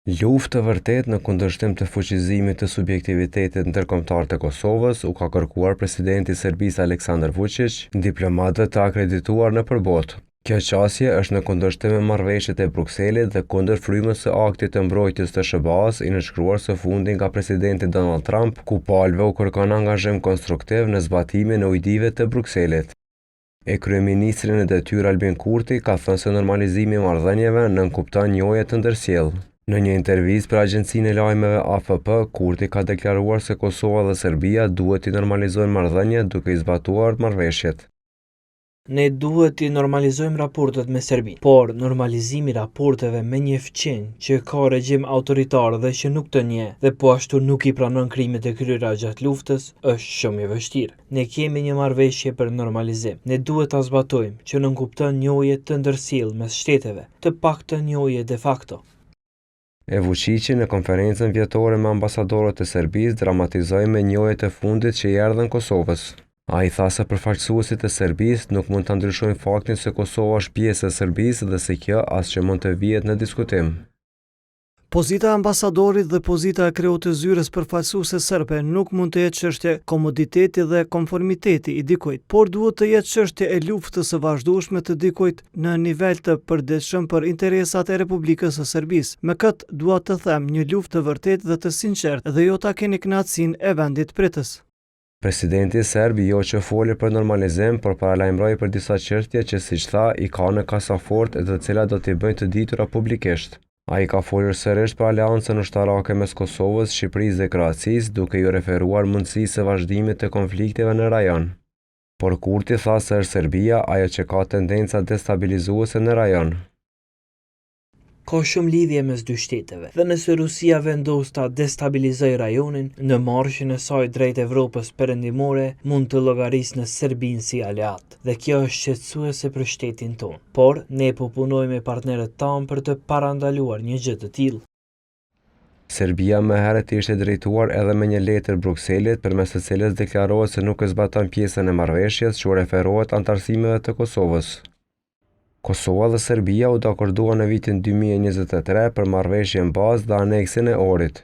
Luftë të vërtetë në kundërshtim të fuqizimit të subjektivitetit ndërkombëtar të Kosovës u ka kërkuar presidenti i Serbisë Aleksandar Vučić, diplomatët të akredituar nëpër botë. Kjo qasje është në kundërshtim me marrëveshjet e Brukselit dhe kundër frymës së aktit të mbrojtjes të SBA-s i nënshkruar së fundi nga presidenti Donald Trump, ku palëve u kërkon angazhim konstruktiv në zbatimin e ujdive të Brukselit. Kryeministri në detyrë Albin Kurti ka thënë se normalizimi i marrëdhënieve nënkupton njohje të ndërsjellë. Në një intervistë për agjencinë e lajmeve AFP, Kurti ka deklaruar se Kosova dhe Serbia duhet të normalizojnë marrëdhëniet duke i zbatuar marrëveshjet. Ne duhet të normalizojmë raportet me Serbinë, por normalizimi i raporteve me një fqinj që ka regjim autoritar dhe që nuk të njeh dhe po ashtu nuk i pranon krimet e kryera gjatë luftës është shumë i vështirë. Ne kemi një marrëveshje për normalizim. Ne duhet ta zbatojmë që nënkupton njohje të ndërsjellë mes shteteve, të paktën njohje de facto. Vučići në konferencën vjetore me ambasadorët e Serbisë dramatizoi me njohjet e fundit që i erdhën Kosovës. Ai tha se përfaqësuesit e Serbisë nuk mund ta ndryshojnë faktin se Kosova është pjesë e Serbisë dhe se kjo asgjë mund të vihet në diskutim. Pozita e ambasadorit dhe pozita e kreut të zyres përfaqësuese serbe nuk mund të jetë çështje komoditeti dhe konformiteti i dikujt, por duhet të jetë çështje e luftës së vazhdueshme të dikujt në nivel të përditshëm për interesat e Republikës së Serbisë. Me këtë dua të them një luftë të vërtetë dhe të sinqertë dhe jo ta keni kënaqësinë e vendit pritës. Presidenti serb jo që foli për normalizim, por paralajmëroi për disa çështje që siç tha i ka në kasafort e të cilat do t'i bëjnë të ditura publikisht. Ai ka folur sërish për aleancën ushtarake mes Kosovës, Shqipërisë dhe Kroacisë, duke ju referuar mundësisë së vazhdimit të konflikteve në rajon. Por Kurti tha se është Serbia ajo që ka tendenca destabilizuese në rajon. Ka shumë lidhje mes dy shteteve, dhe nëse Rusia vendos ta destabilizojë rajonin, në marrjen e saj drejt Evropës perëndimore mund të llogarisë në Serbinë si aleat, dhe kjo është shqetësuese për shtetin tonë. Por ne po punojmë me partnerët tanë për të parandaluar një gjë të tillë. Serbia më herët ishte drejtuar edhe me një letër Brukselit, përmes së cilës deklarohet se nuk e zbaton pjesën e marrëveshjes që u referohet antarësimeve të Kosovës. Kosova dhe Serbia u dakorduan në vitin 2023 për marrëveshjen bazë dhe aneksin e Ohrit.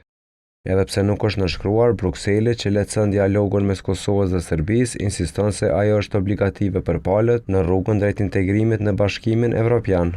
Edhe pse nuk është nënshkruar, Brukseli që lehtëson dialogun mes Kosovës dhe Serbisë insiston se ajo është obligative për palët në rrugën drejt integrimit në Bashkimin Evropian.